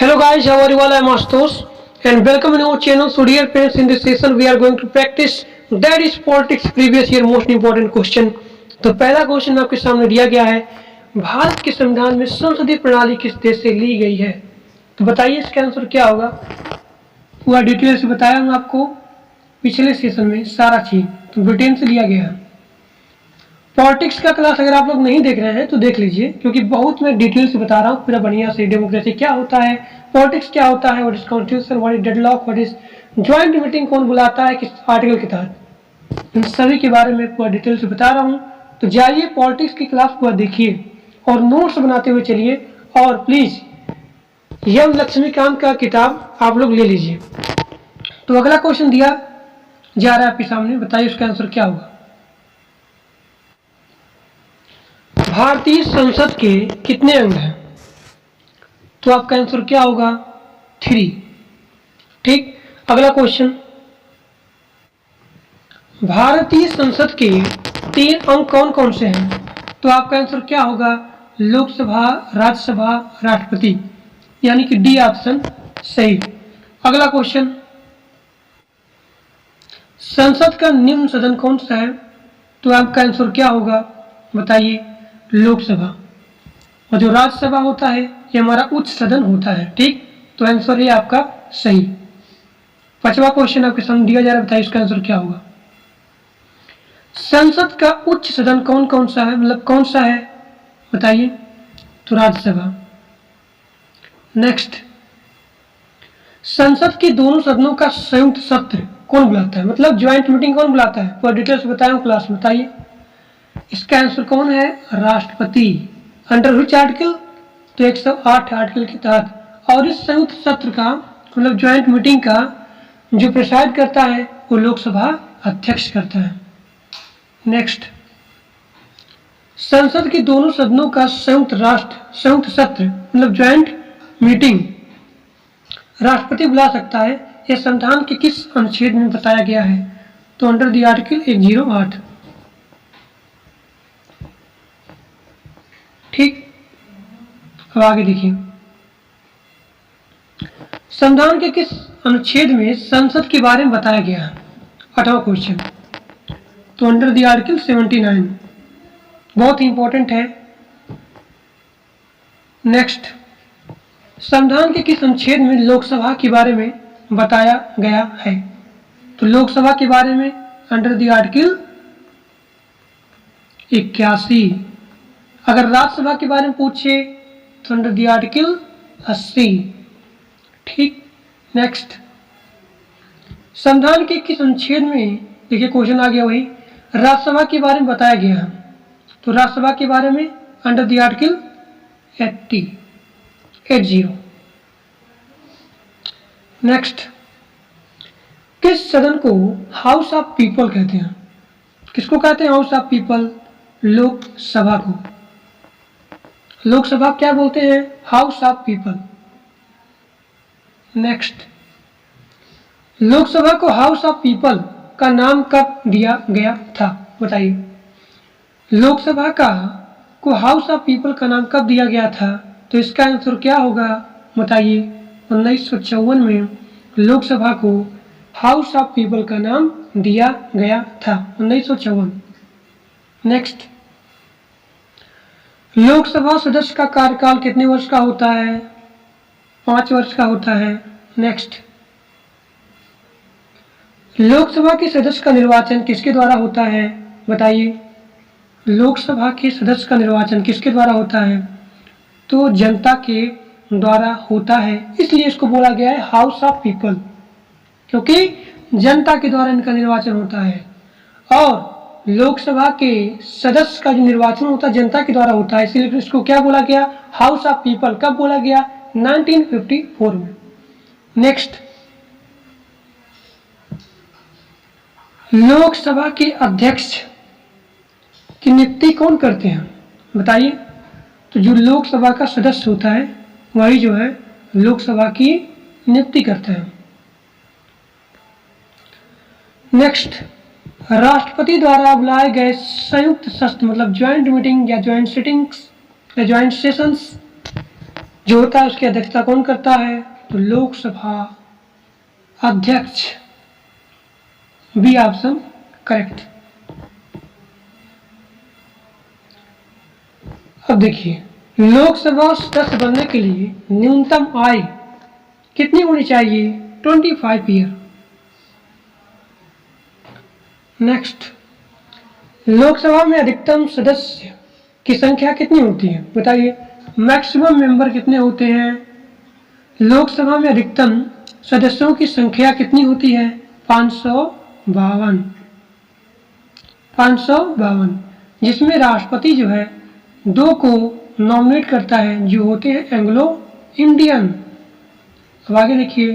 Hello guys, how are you all? I am Ashutosh and welcome in our channel. So dear friends, in this session we are going to practice that is politics previous year most important question. तो पहला question आपके सामने दिया गया है, भारत के संविधान में संसदीय प्रणाली किस देश से ली गई है? तो बताइए इसका आंसर क्या होगा। पूरा डिटेल से बताया हूँ आपको पिछले सेशन में सारा चीज, तो ब्रिटेन से लिया गया है। पॉलिटिक्स का क्लास अगर आप लोग नहीं देख रहे हैं तो देख लीजिए, क्योंकि बहुत मैं डिटेल से बता रहा हूँ पूरा बढ़िया से। डेमोक्रेसी क्या होता है, पॉलिटिक्स क्या होता है, what is constitution, what is deadlock, what is joint meeting कौन बुलाता है, किस आर्टिकल के तहत, इन सभी के बारे में पूरा डिटेल से बता रहा हूँ। तो जाइए पॉलिटिक्स की क्लास पूरा देखिए और नोट्स बनाते हुए चलिए, और प्लीज यम लक्ष्मीकांत का किताब आप लोग ले लीजिए। तो अगला क्वेश्चन दिया जा रहा है आपके सामने, बताइए उसका आंसर क्या होगा। भारतीय संसद के कितने अंग हैं? तो आपका आंसर क्या होगा? 3। ठीक। अगला क्वेश्चन, भारतीय संसद के 3 अंग कौन कौन से हैं? तो आपका आंसर क्या होगा? लोकसभा, राज्यसभा, राष्ट्रपति, यानी कि डी ऑप्शन सही। अगला क्वेश्चन, संसद का निम्न सदन कौन सा है? तो आपका आंसर क्या होगा? बताइए। लोकसभा। और जो राज्यसभा होता है ये हमारा उच्च सदन होता है। ठीक, तो आंसर ये आपका सही। 5वां क्वेश्चन आपके सामने दिया जा रहा है, बताइए इसका आंसर क्या होगा। संसद का उच्च सदन कौन कौन सा है, मतलब कौन सा है, बताइए। तो राज्यसभा। नेक्स्ट, संसद के दोनों सदनों का संयुक्त सत्र कौन बुलाता है, मतलब ज्वाइंट मीटिंग कौन बुलाता है? पूरा डिटेल्स बताया हूं क्लास में, बताइए। इसका आंसर कौन है? राष्ट्रपति। Under which article? तो 108 आर्टिकल के तहत। और इस संयुक्त सत्र का मतलब ज्वाइंट मीटिंग का जो प्रिसाइड करता है वो लोकसभा अध्यक्ष करता है। नेक्स्ट, संसद के दोनों सदनों का संयुक्त सत्र मतलब ज्वाइंट मीटिंग राष्ट्रपति बुला सकता है। यह संविधान के किस अनुच्छेद में बताया गया है? तो अंडर द आर्टिकल 108। ठीक, अब आगे देखिए, संविधान के किस अनुच्छेद में संसद के बारे में बताया गया है? 8वां क्वेश्चन, तो अंडर द आर्टिकल 79। बहुत ही इंपॉर्टेंट है। नेक्स्ट, संविधान के किस अनुच्छेद में लोकसभा के बारे में बताया गया है? तो लोकसभा के बारे में अंडर द आर्टिकल 81। अगर राज्यसभा के बारे में पूछे तो अंडर द आर्टिकल 80। ठीक। नेक्स्ट, संविधान के किस अनुच्छेद में, देखिए क्वेश्चन आ गया वही, राज्यसभा के बारे में बताया गया है? तो राज्यसभा के बारे में अंडर द आर्टिकल 80। नेक्स्ट, किस सदन को हाउस ऑफ पीपल कहते हैं? किसको कहते हैं हाउस ऑफ पीपल? लोकसभा को। लोकसभा क्या बोलते हैं? House of people. Next, Lok Sabha को हाउस ऑफ पीपल का नाम कब दिया गया था? बताइए। लोकसभा को हाउस ऑफ पीपल का नाम कब दिया गया था? तो इसका आंसर क्या होगा, बताइए। 1954 में लोकसभा को हाउस ऑफ पीपल का नाम दिया गया था, 1954। नेक्स्ट, लोकसभा सदस्य का कार्यकाल कितने वर्ष का होता है? 5 वर्ष का होता है। नेक्स्ट, लोकसभा के सदस्य का निर्वाचन किसके द्वारा होता है? बताइए। लोकसभा के सदस्य का निर्वाचन किसके द्वारा होता है? तो जनता के द्वारा होता है, इसलिए इसको बोला गया है हाउस ऑफ पीपल, क्योंकि जनता के द्वारा इनका निर्वाचन होता है। और लोकसभा के सदस्य का जो निर्वाचन होता है जनता के द्वारा होता है, इसलिए इसको क्या बोला गया? House of people. कब बोला गया? 1954 में। नेक्स्ट, लोकसभा के अध्यक्ष की नियुक्ति कौन करते हैं? बताइए। तो जो लोकसभा का सदस्य होता है वही जो है लोकसभा की नियुक्ति करता है। नेक्स्ट, राष्ट्रपति द्वारा बुलाए गए संयुक्त सत्र मतलब ज्वाइंट मीटिंग या ज्वाइंट सिटिंग्स या ज्वाइंट सेशंस जो होता है उसकी अध्यक्षता कौन करता है? तो लोकसभा अध्यक्ष। B option correct. अब देखिए, लोकसभा सदस्य बनने के लिए न्यूनतम आयु कितनी होनी चाहिए? 25 ईयर। नेक्स्ट, लोकसभा में अधिकतम सदस्य की संख्या कितनी होती है? बताइए, मैक्सिमम मेंबर कितने होते हैं? लोकसभा में अधिकतम सदस्यों की संख्या कितनी होती है? 552। 552, जिसमें राष्ट्रपति जो है 2 को नॉमिनेट करता है, जो होते हैं एंग्लो इंडियन। अब आगे देखिए,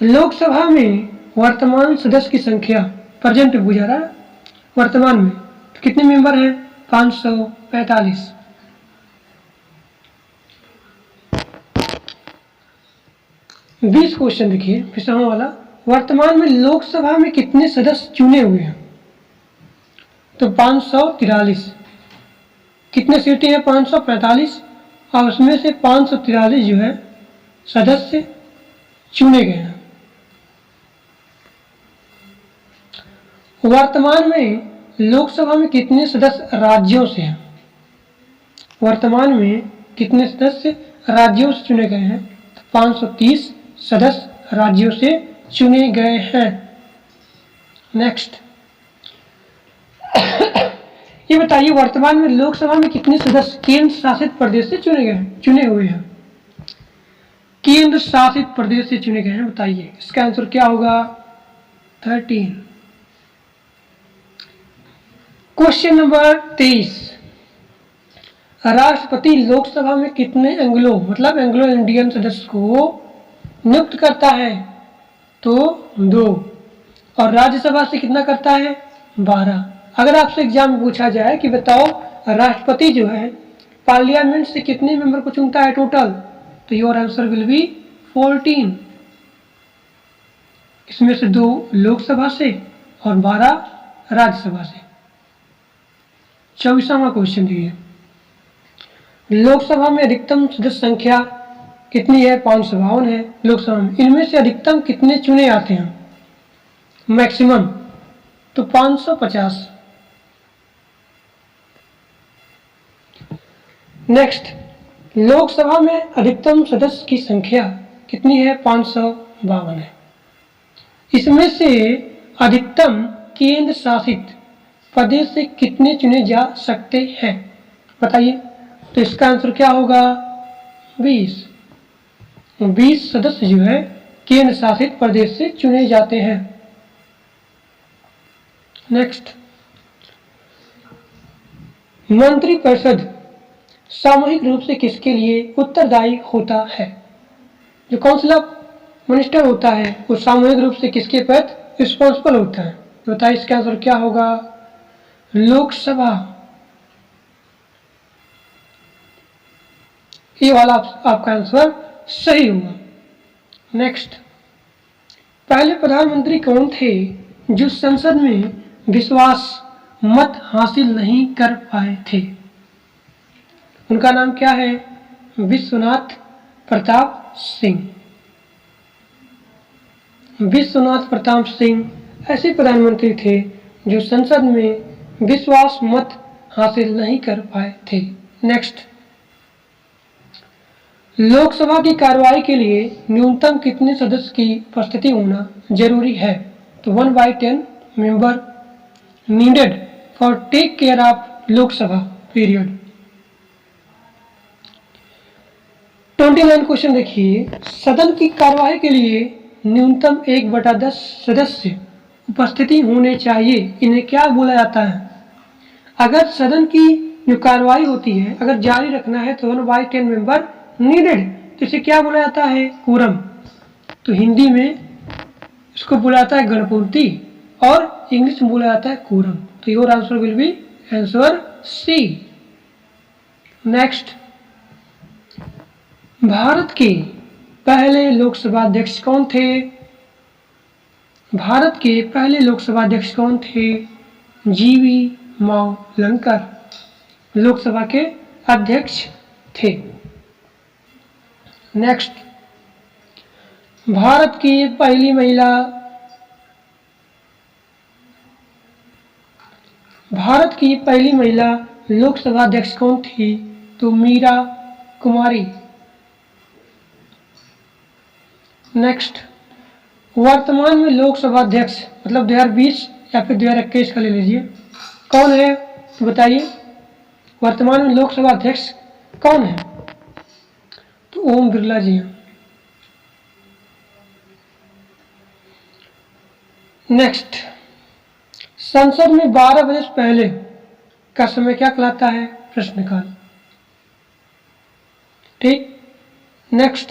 लोकसभा में वर्तमान सदस्य की संख्या, प्रेजेंट पूछा रहा है, वर्तमान में तो कितने मेंबर हैं? 545। 20 क्वेश्चन देखिए पिछला वाला, वर्तमान में लोकसभा में कितने सदस्य चुने हुए हैं? तो 543। कितने सीटें हैं? 545, और उसमें से 543 जो है सदस्य चुने गए हैं। वर्तमान में लोकसभा में कितने सदस्य राज्यों से हैं? वर्तमान में कितने सदस्य राज्यों से चुने गए हैं? 530 सदस्य राज्यों से चुने गए हैं। नेक्स्ट, ये बताइए, वर्तमान में लोकसभा में कितने सदस्य केंद्र शासित प्रदेश से चुने हुए हैं? केंद्र शासित प्रदेश से चुने गए हैं, बताइए इसका आंसर क्या होगा? 13। क्वेश्चन नंबर 23, राष्ट्रपति लोकसभा में कितने एंग्लो मतलब एंग्लो इंडियन सदस्य को नियुक्त करता है? तो 2, और राज्यसभा से कितना करता है? 12। अगर आपसे एग्जाम में पूछा जाए कि बताओ राष्ट्रपति जो है पार्लियामेंट से कितने मेंबर को चुनता है टोटल, तो योर आंसर विल बी 14। इसमें से 2 लोकसभा से और 12 राज्यसभा से। 24वां क्वेश्चन देखिए, लोकसभा में अधिकतम सदस्य संख्या कितनी है? 552 है लोकसभा में। इनमें से अधिकतम कितने चुने आते हैं? मैक्सिमम तो 550। नेक्स्ट, लोकसभा में अधिकतम सदस्य की संख्या कितनी है? 552 है। इसमें से अधिकतम केंद्र शासित प्रदेश से कितने चुने जा सकते हैं? बताइए, तो इसका आंसर क्या होगा? 20। 20 सदस्य जो है केंद्र शासित प्रदेश से चुने जाते हैं। नेक्स्ट, मंत्रिपरिषद सामूहिक रूप से किसके लिए उत्तरदायी होता है? जो काउंसिल ऑफ मिनिस्टर होता है वो सामूहिक रूप से किसके प्रति रिस्पॉन्सिबल होता है? तो बताइए इसका आंसर क्या होगा? लोकसभा। ये वाला आपका आंसर सही होगा। नेक्स्ट, पहले प्रधानमंत्री कौन थे जो संसद में विश्वास मत हासिल नहीं कर पाए थे? उनका नाम क्या है? विश्वनाथ प्रताप सिंह। विश्वनाथ प्रताप सिंह ऐसे प्रधानमंत्री थे जो संसद में विश्वास मत हासिल नहीं कर पाए थे। नेक्स्ट, लोकसभा की कार्रवाई के लिए न्यूनतम कितने सदस्य की उपस्थिति होना जरूरी है? तो 1/10 member needed for take care of Lok Sabha period. 29 question देखिए, सदन की कार्यवाही के लिए न्यूनतम 1/10 सदस्य उपस्थिति होने चाहिए, इन्हें क्या बोला जाता है? अगर सदन की जो कार्रवाई होती है अगर जारी रखना है तो 1/10 मेंबर नीडेड, तो इसे क्या बोला जाता है? कोरम। तो हिंदी में इसको बोला जाता है गणपूर्ति और इंग्लिश में बोला जाता है कोरम। तो your answer will be answer C. Next, Bharat के पहले लोकसभा अध्यक्ष कौन थे? भारत के पहले लोकसभा अध्यक्ष कौन थे? जीवी मावलंकर लोकसभा के अध्यक्ष थे। नेक्स्ट, भारत की पहली महिला लोकसभा अध्यक्ष कौन थी? तो मीरा कुमारी। नेक्स्ट, वर्तमान में लोकसभा अध्यक्ष मतलब 2020 या फिर 2021 का ले लीजिए, कौन है तो बताइए। वर्तमान में लोकसभा अध्यक्ष कौन है? तो ओम बिरला जी हैं। नेक्स्ट, संसद में 12 बजे से पहले का समय क्या कहलाता है? प्रश्नकाल। ठीक। नेक्स्ट,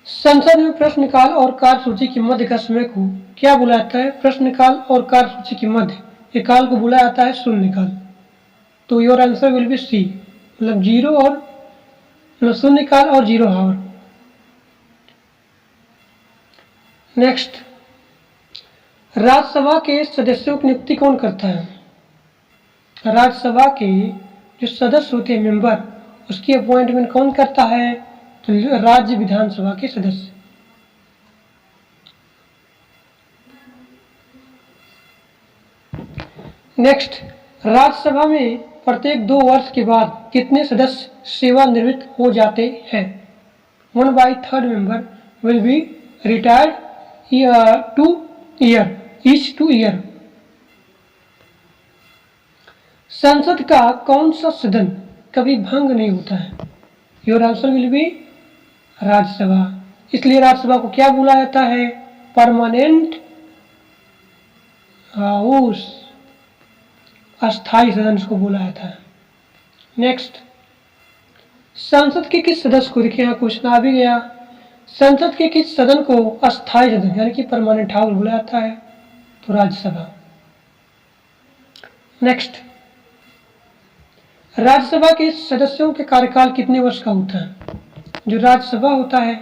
संसद में प्रश्नकाल और कार्यसूची के मध्य का समय को क्या बुलाया जाता है? प्रश्नकाल और कार्यसूची के मध्य ये काल को बुलाया जाता है शून्यकाल। तो your answer will be C, मतलब जीरो और मतलब शून्यकाल और जीरो हावर। नेक्स्ट, राज्यसभा के सदस्यों की नियुक्ति कौन करता है? राज्यसभा के जो सदस्य होते हैं मेंबर, उसकी अपॉइंटमेंट कौन करता है? तो राज्य विधानसभा के सदस्य। नेक्स्ट, राज्यसभा में प्रत्येक 2 वर्ष के बाद कितने सदस्य सेवानिवृत्त हो जाते हैं? 1/3 member will be retired each 2 year. संसद का कौन सा सदन कभी भंग नहीं होता है? Your answer will B Rajya Sabha. इसलिए राज्यसभा को क्या बोला जाता है? परमानेंट हाउस, अस्थायी सदन को बोला जाता है। नेक्स्ट, संसद के किस सदस्य को, देखिए यहाँ क्वेश्चन आ भी गया, संसद के किस सदन को अस्थायी सदन यानी कि परमानेंट हाउस बोला जाता है? तो राज्यसभा। नेक्स्ट, राज्यसभा के सदस्यों के कार्यकाल कितने वर्ष का होता है? जो राज्यसभा होता है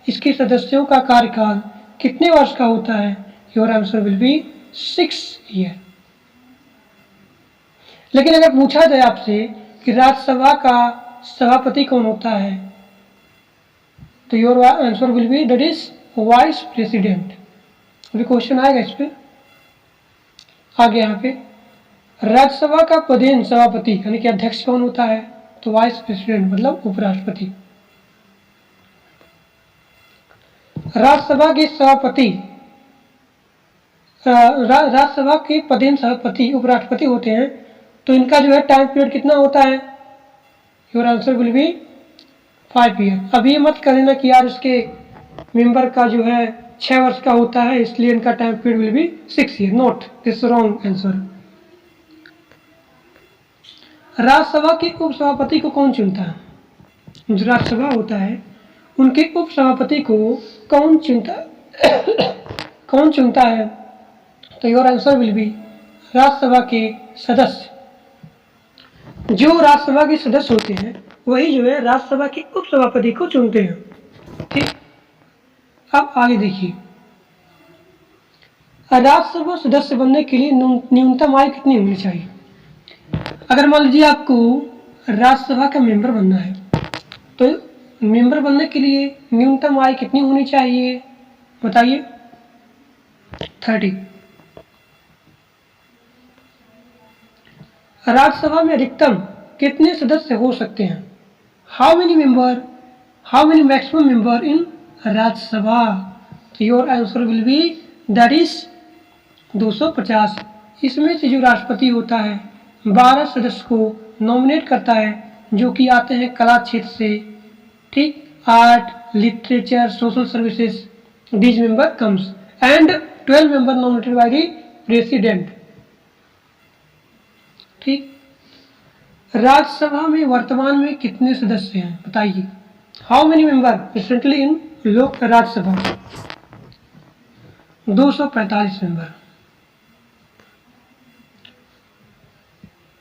इसके सदस्यों का कार्यकाल कितने वर्ष का होता है? Your answer will B 6 year. लेकिन अगर पूछा जाए आपसे कि राज्यसभा का सभापति कौन होता है, तो your answer will B that is vice president. अभी क्वेश्चन आएगा इस पर आगे। यहाँ पे राज्यसभा का पदेन सभापति यानी कि अध्यक्ष कौन होता है? तो वाइस प्रेसिडेंट मतलब उपराष्ट्रपति। राज्यसभा के सभापति राज्यसभा के पदेन सभापति उपराष्ट्रपति होते हैं, तो इनका जो है टाइम पीरियड कितना होता है? Your answer will B 5 year. अब ये मत कहना कि यार इसके मेंबर का जो है 6 वर्ष का होता है इसलिए इनका time period will be 6 year. Note this wrong answer. Rajya Sabha के उपसभापति को कौन चुनता है? जो राज्यसभा होता है उनके उपसभापति को कौन चुनता है? तो your answer will B Rajya Sabha के सदस्य। जो राज्यसभा के सदस्य होते हैं वही जो है राज्यसभा के उपसभापति को चुनते हैं। ठीक। अब आगे देखिए, राज्यसभा सदस्य बनने के लिए न्यूनतम आयु कितनी होनी चाहिए? अगर मान लीजिए आपको राज्यसभा का मेंबर बनना है तो मेंबर बनने के लिए न्यूनतम आयु कितनी होनी चाहिए बताइए? 30। राज्यसभा में अधिकतम कितने सदस्य हो सकते हैं? How many maximum member in Rajya Sabha? Your answer will B that is 250। इसमें से जो राष्ट्रपति होता है 12 सदस्य को नॉमिनेट करता है जो कि आते हैं कला क्षेत्र से। ठीक, art, literature, social services, these member comes and 12 member nominated by the president। ठीक, राज्यसभा में वर्तमान में कितने सदस्य हैं बताइए? How many member recently in लोक राज्यसभा? 245 मेंबर।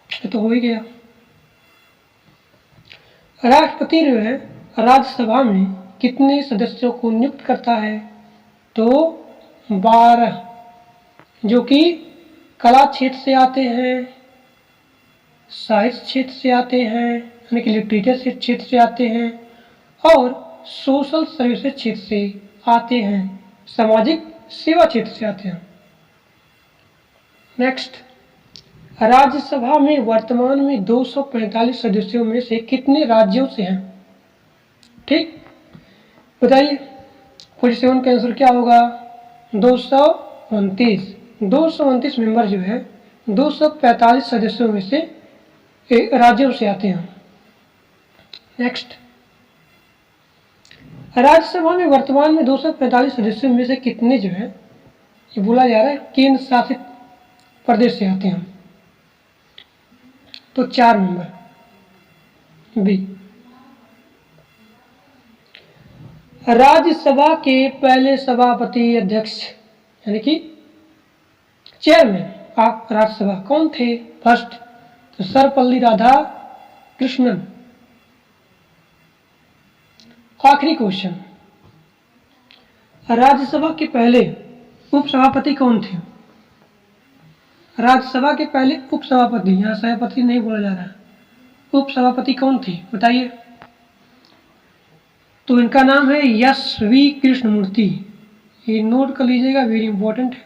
ये तो हो ही गया। राष्ट्रपति जो है राज्यसभा में कितने सदस्यों को नियुक्त करता है? तो 12, जो कि कला क्षेत्र से आते हैं साहित्य क्षेत्र से आते हैं, यानी कि लिटरेचर क्षेत्र से आते हैं, और सोशल सर्विसेज क्षेत्र से आते हैं, सामाजिक सेवा क्षेत्र से आते हैं। नेक्स्ट, राज्यसभा में वर्तमान में 245 सदस्यों में से कितने राज्यों से हैं? ठीक, बताइए। 47 का आंसर क्या होगा? 229। 229 मेंबर जो है 245 सदस्यों में से राज्यों से आते हैं। नेक्स्ट, राज्यसभा में वर्तमान में 245 सदस्यों में से कितने जो है ये बोला जा रहा है केंद्र शासित प्रदेश से आते हैं? तो 4 मेंबर। बी, राज्यसभा के पहले सभापति अध्यक्ष यानी कि चेयरमैन ऑफ राज्यसभा कौन थे? फर्स्ट, तो सर्वपल्ली राधाकृष्णन। आखिरी क्वेश्चन, राज्यसभा के पहले उपसभापति कौन थे? राज्यसभा के पहले उपसभापति, यहाँ सभापति नहीं बोला जा रहा है, उपसभापति कौन थे बताइए? तो इनका नाम है एस.वी. कृष्णमूर्ति। ये नोट कर लीजिएगा, वेरी इंपॉर्टेंट है।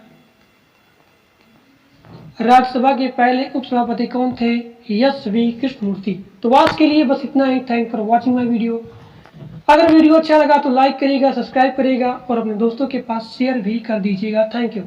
राज्यसभा के पहले उपसभापति कौन थे? एस.वी. कृष्णमूर्ति। तो आज के लिए बस इतना ही। Thank for watching my video. अगर वीडियो अच्छा लगा तो लाइक करिएगा, सब्सक्राइब करिएगा और अपने दोस्तों के पास शेयर भी कर दीजिएगा। Thank you.